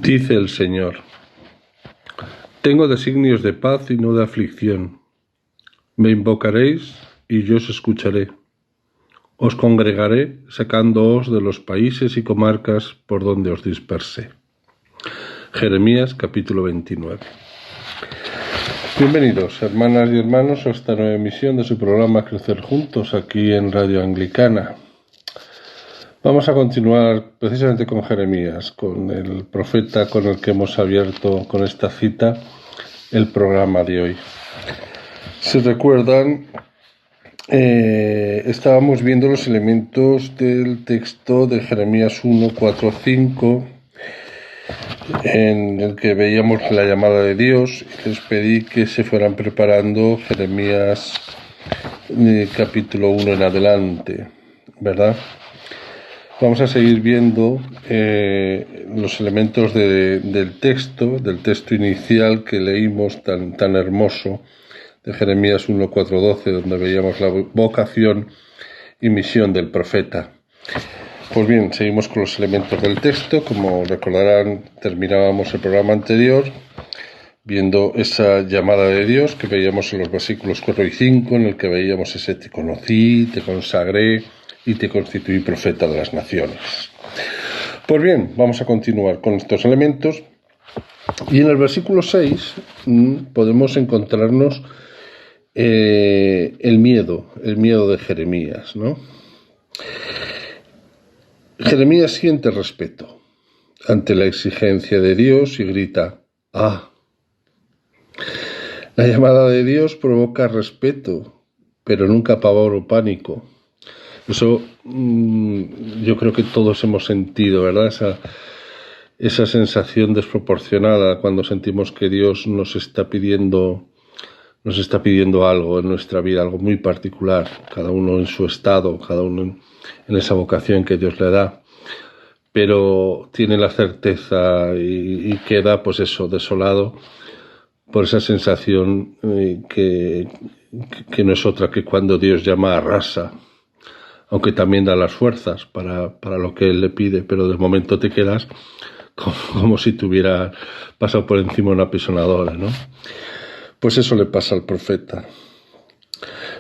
Dice el Señor: tengo designios de paz y no de aflicción. Me invocaréis y yo os escucharé. Os congregaré sacándoos de los países y comarcas por donde os dispersé. Jeremías capítulo 29. Bienvenidos, hermanas y hermanos, a esta nueva emisión de su programa Crecer Juntos, aquí en Radio Anglicana. Vamos a continuar precisamente con Jeremías, con el profeta con el que hemos abierto con esta cita el programa de hoy. Si recuerdan, estábamos viendo los elementos del texto de Jeremías 1, 4, 5, en el que veíamos la llamada de Dios, y les pedí que se fueran preparando Jeremías capítulo 1 en adelante, ¿verdad? Vamos a seguir viendo los elementos del texto inicial que leímos tan hermoso de Jeremías 1, 4, 12, donde veíamos la vocación y misión del profeta. Pues bien, seguimos con los elementos del texto. Como recordarán, terminábamos el programa anterior viendo esa llamada de Dios que veíamos en los versículos 4 y 5, en el que veíamos ese te conocí, te consagré y te constituí profeta de las naciones. Pues bien, vamos a continuar con estos elementos. Y en el versículo 6 podemos encontrarnos el miedo de Jeremías, ¿no? Jeremías siente respeto ante la exigencia de Dios y grita: ¡ah! La llamada de Dios provoca respeto, pero nunca pavor o pánico. Eso yo creo que todos hemos sentido, ¿verdad? Esa sensación desproporcionada cuando sentimos que Dios nos está pidiendo algo en nuestra vida, algo muy particular, cada uno en su estado, cada uno en esa vocación que Dios le da, pero tiene la certeza y queda, pues eso, desolado por esa sensación que no es otra que cuando Dios llama arrasa, aunque también da las fuerzas para lo que Él le pide, pero de momento te quedas como si te hubiera pasado por encima una pisonadora, ¿no? Pues eso le pasa al profeta.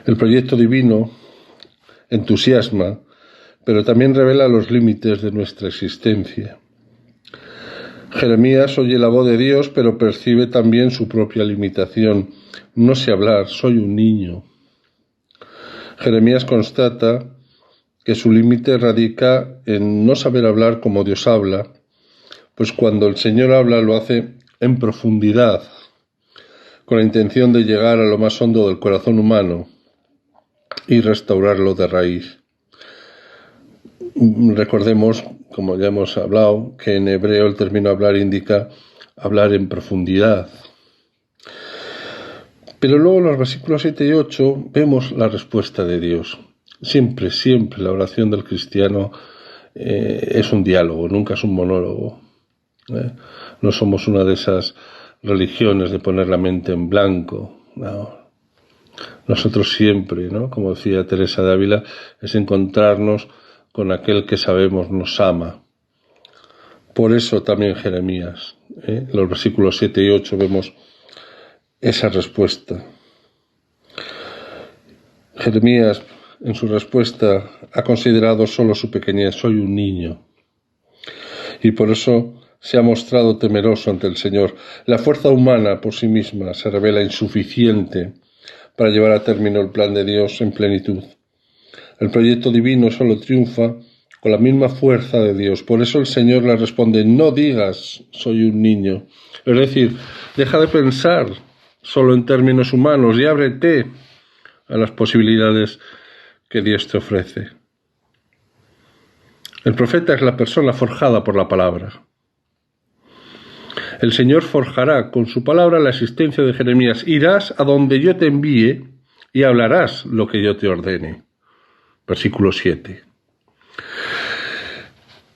El proyecto divino entusiasma, pero también revela los límites de nuestra existencia. Jeremías oye la voz de Dios, pero percibe también su propia limitación. No sé hablar, soy un niño. Jeremías constata que su límite radica en no saber hablar como Dios habla, pues cuando el Señor habla lo hace en profundidad, con la intención de llegar a lo más hondo del corazón humano y restaurarlo de raíz. Recordemos, como ya hemos hablado, que en hebreo el término hablar indica hablar en profundidad. Pero luego en los versículos 7 y 8 vemos la respuesta de Dios. Siempre la oración del cristiano es un diálogo, nunca es un monólogo. No somos una de esas religiones de poner la mente en blanco. No. Nosotros siempre, ¿no?, como decía Teresa de Ávila, es encontrarnos con aquel que sabemos nos ama. Por eso también Jeremías, en los versículos 7 y 8 vemos esa respuesta. Jeremías, en su respuesta, ha considerado solo su pequeñez: soy un niño. Y por eso se ha mostrado temeroso ante el Señor. La fuerza humana por sí misma se revela insuficiente para llevar a término el plan de Dios en plenitud. El proyecto divino solo triunfa con la misma fuerza de Dios. Por eso el Señor le responde: no digas soy un niño. Es decir, deja de pensar solo en términos humanos y ábrete a las posibilidades que Dios te ofrece. El profeta es la persona forjada por la palabra. El Señor forjará con su palabra la existencia de Jeremías. Irás a donde yo te envíe y hablarás lo que yo te ordene. Versículo 7.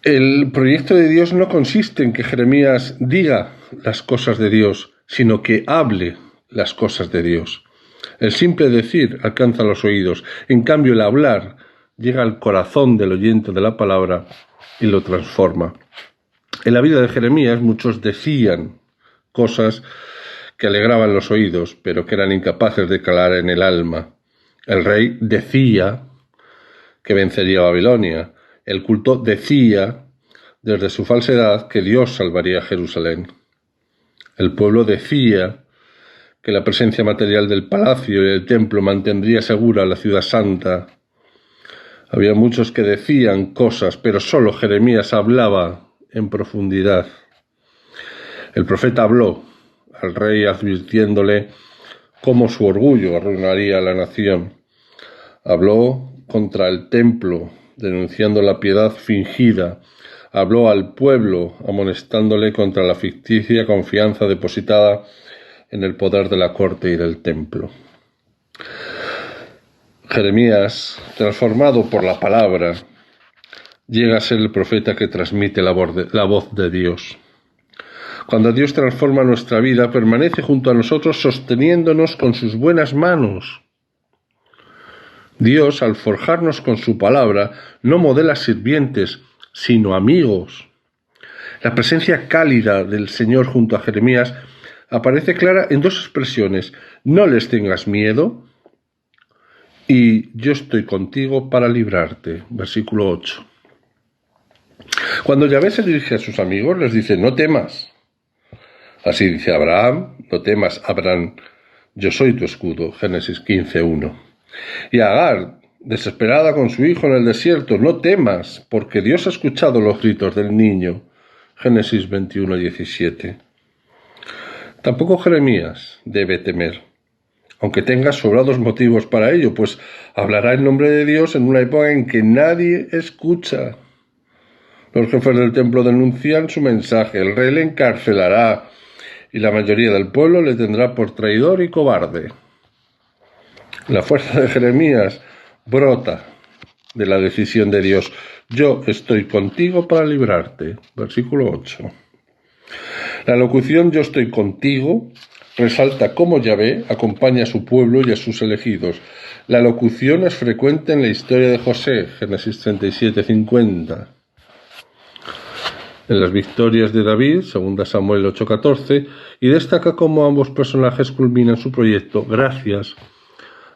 El proyecto de Dios no consiste en que Jeremías diga las cosas de Dios, sino que hable las cosas de Dios. El simple decir alcanza los oídos, en cambio el hablar llega al corazón del oyente de la palabra y lo transforma. En la vida de Jeremías muchos decían cosas que alegraban los oídos, pero que eran incapaces de calar en el alma. El rey decía que vencería a Babilonia. El culto decía, desde su falsedad, que Dios salvaría a Jerusalén. El pueblo decía que la presencia material del palacio y del templo mantendría segura la ciudad santa. Había muchos que decían cosas, pero solo Jeremías hablaba en profundidad. El profeta habló al rey advirtiéndole cómo su orgullo arruinaría a la nación. Habló contra el templo, denunciando la piedad fingida. Habló al pueblo, amonestándole contra la ficticia confianza depositada en el poder de la corte y del templo. Jeremías, transformado por la palabra, llega a ser el profeta que transmite la voz de Dios. Cuando Dios transforma nuestra vida, permanece junto a nosotros sosteniéndonos con sus buenas manos. Dios, al forjarnos con su palabra, no modela sirvientes, sino amigos. La presencia cálida del Señor junto a Jeremías aparece clara en dos expresiones: no les tengas miedo y yo estoy contigo para librarte. Versículo 8. Cuando Yahvé se dirige a sus amigos, les dice: no temas. Así dice Abraham: no temas, Abraham, yo soy tu escudo. Génesis 15:1. Y Agar, desesperada con su hijo en el desierto: no temas, porque Dios ha escuchado los gritos del niño. Génesis 21:17. Tampoco Jeremías debe temer, aunque tenga sobrados motivos para ello, pues hablará en nombre de Dios en una época en que nadie escucha. Los jefes del templo denuncian su mensaje, el rey le encarcelará y la mayoría del pueblo le tendrá por traidor y cobarde. La fuerza de Jeremías brota de la decisión de Dios: yo estoy contigo para librarte. Versículo 8. La locución yo estoy contigo resalta cómo Yahvé acompaña a su pueblo y a sus elegidos. La locución es frecuente en la historia de José, Génesis 37:50. En las victorias de David, 2 Samuel 8:14, y destaca cómo ambos personajes culminan su proyecto gracias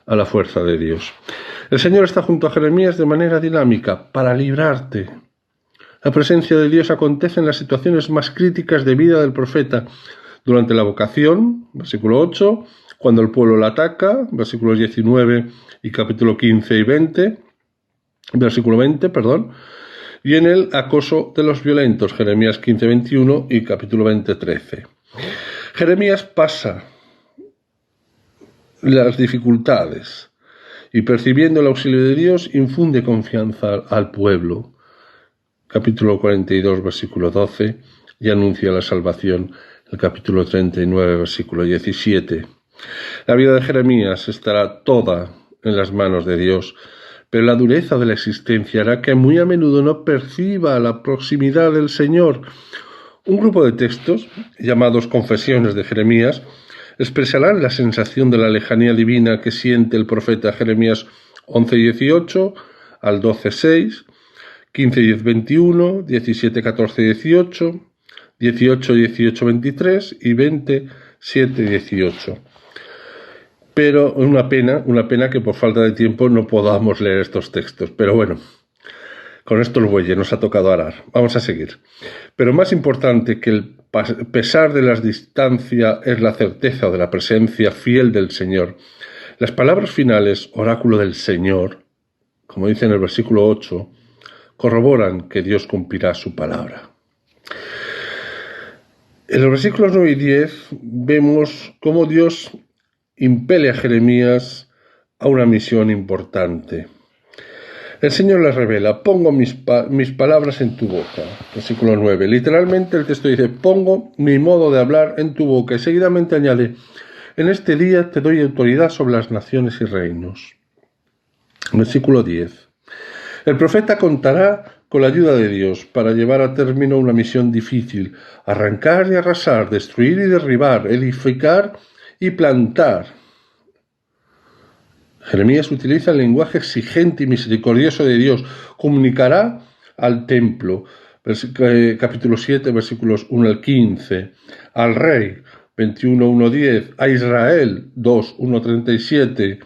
a la fuerza de Dios. El Señor está junto a Jeremías de manera dinámica para librarte. La presencia de Dios acontece en las situaciones más críticas de vida del profeta: durante la vocación, versículo 8, cuando el pueblo la ataca, versículos 19 y capítulo 15 y 20, versículo 20, y en el acoso de los violentos, Jeremías 15:21 y capítulo 20:13. Jeremías pasa las dificultades y, percibiendo el auxilio de Dios, infunde confianza al pueblo. Capítulo 42, versículo 12, y anuncia la salvación, el capítulo 39, versículo 17. La vida de Jeremías estará toda en las manos de Dios, pero la dureza de la existencia hará que muy a menudo no perciba la proximidad del Señor. Un grupo de textos, llamados Confesiones de Jeremías, expresarán la sensación de la lejanía divina que siente el profeta. Jeremías 11:18 al 12:6, 15:10-21, 17:14-18, 18:18-23 y 20:7-18. Pero una pena que por falta de tiempo no podamos leer estos textos. Pero bueno, con estos bueyes nos ha tocado arar. Vamos a seguir. Pero más importante que el pesar de las distancias es la certeza de la presencia fiel del Señor. Las palabras finales, oráculo del Señor, como dice en el versículo 8, corroboran que Dios cumplirá su palabra. En los versículos 9 y 10 vemos cómo Dios impele a Jeremías a una misión importante. El Señor le revela: pongo mis palabras en tu boca. Versículo 9. Literalmente el texto dice: pongo mi modo de hablar en tu boca. Y seguidamente añade: en este día te doy autoridad sobre las naciones y reinos. Versículo 10. El profeta contará con la ayuda de Dios para llevar a término una misión difícil: arrancar y arrasar, destruir y derribar, edificar y plantar. Jeremías utiliza el lenguaje exigente y misericordioso de Dios. Comunicará al templo: capítulo 7, versículos 1 al 15, al rey, 21, 1, 10, a Israel, 2, 1, 37,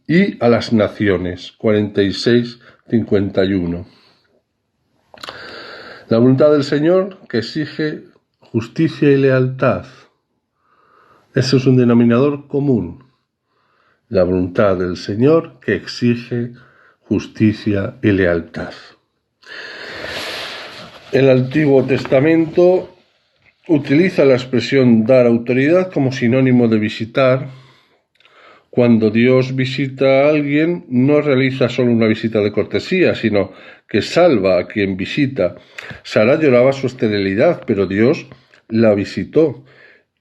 y a las naciones, 46, 51. La voluntad del Señor que exige justicia y lealtad. Ese es un denominador común. La voluntad del Señor que exige justicia y lealtad. El Antiguo Testamento utiliza la expresión dar autoridad como sinónimo de visitar. Cuando Dios visita a alguien, no realiza solo una visita de cortesía, sino que salva a quien visita. Sara lloraba su esterilidad, pero Dios la visitó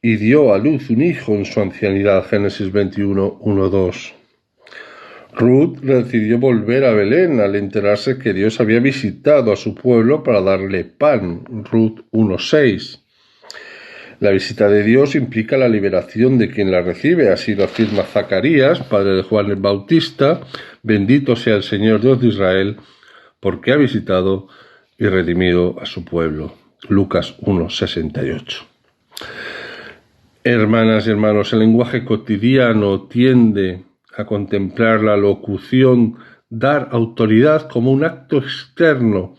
y dio a luz un hijo en su ancianidad. Génesis 21, 1, 2. Ruth decidió volver a Belén al enterarse que Dios había visitado a su pueblo para darle pan. Ruth 1, 6. La visita de Dios implica la liberación de quien la recibe, así lo afirma Zacarías, padre de Juan el Bautista: bendito sea el Señor Dios de Israel, porque ha visitado y redimido a su pueblo. Lucas 1, 68. Hermanas y hermanos, el lenguaje cotidiano tiende a contemplar la locución dar autoridad como un acto externo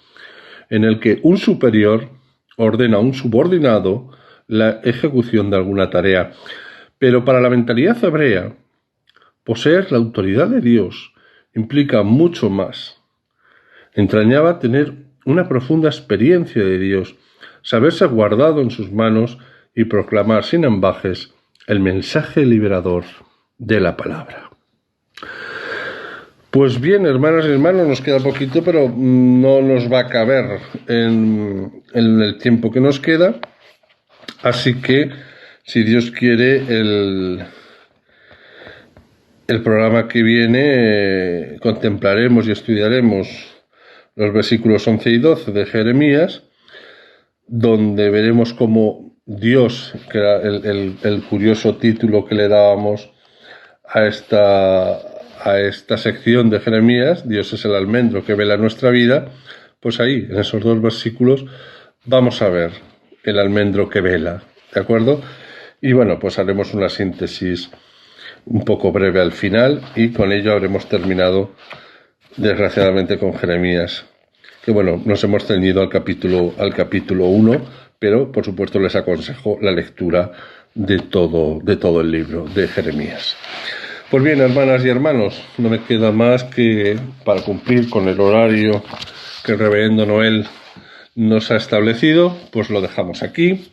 en el que un superior ordena a un subordinado la ejecución de alguna tarea. Pero para la mentalidad hebrea, poseer la autoridad de Dios implica mucho más. Entrañaba tener una profunda experiencia de Dios, saberse guardado en sus manos y proclamar sin ambajes el mensaje liberador de la palabra. Pues bien, hermanas y hermanos, nos queda poquito, pero no nos va a caber en el tiempo que nos queda. Así que, si Dios quiere, el programa que viene contemplaremos y estudiaremos los versículos 11 y 12 de Jeremías, donde veremos cómo Dios, que era el curioso título que le dábamos a esta sección de Jeremías, Dios es el almendro que vela nuestra vida, pues ahí, en esos dos versículos, vamos a ver el almendro que vela, ¿de acuerdo? Y bueno, pues haremos una síntesis un poco breve al final y con ello habremos terminado, desgraciadamente, con Jeremías. Que bueno, nos hemos ceñido al capítulo 1, pero por supuesto les aconsejo la lectura de todo el libro de Jeremías. Pues bien, hermanas y hermanos, no me queda más que, para cumplir con el horario que el reverendo Noel nos ha establecido, pues lo dejamos aquí.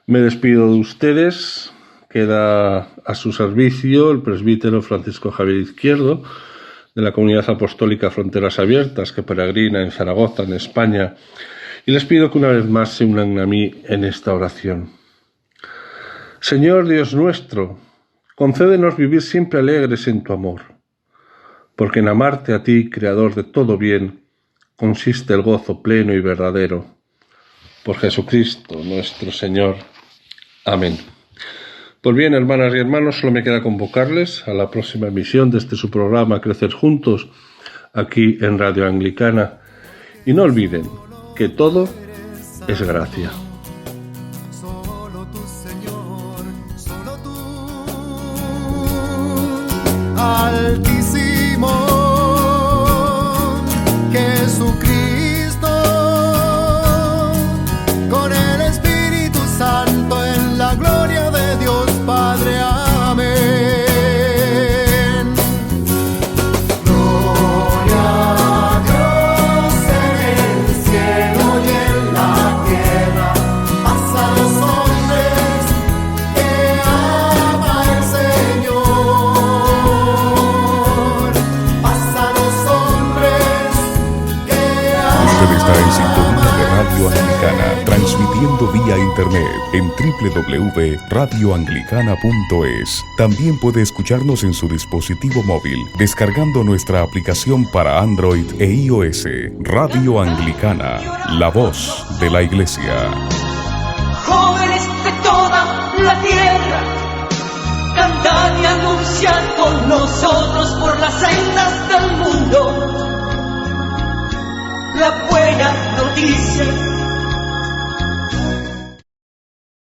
Me despido de ustedes. Queda a su servicio el presbítero Francisco Javier Izquierdo, de la Comunidad Apostólica Fronteras Abiertas, que peregrina en Zaragoza, en España, y les pido que una vez más se unan a mí en esta oración. Señor Dios nuestro, concédenos vivir siempre alegres en tu amor, porque en amarte a ti, Creador de todo bien, consiste el gozo pleno y verdadero. Por Jesucristo nuestro Señor. Amén. Pues bien, hermanas y hermanos, solo me queda convocarles a la próxima emisión de su programa Crecer Juntos, aquí en Radio Anglicana. Y no olviden que todo es gracia. Solo tú, Señor, solo tú, Altísimo Jesucristo, con el Espíritu Santo en la gloria de Dios Padre. Amén. Gloria a Dios en el cielo y en la tierra, paz a los hombres que ama el Señor, paz a los hombres que ama. Usted está en sintonía de Radio Anglicana, transmitiendo vía internet en www.radioanglicana.es. También puede escucharnos en su dispositivo móvil, descargando nuestra aplicación para Android e iOS. Radio Anglicana, la voz de la Iglesia. Jóvenes de toda la tierra, cantad y anunciad con nosotros por las sendas del mundo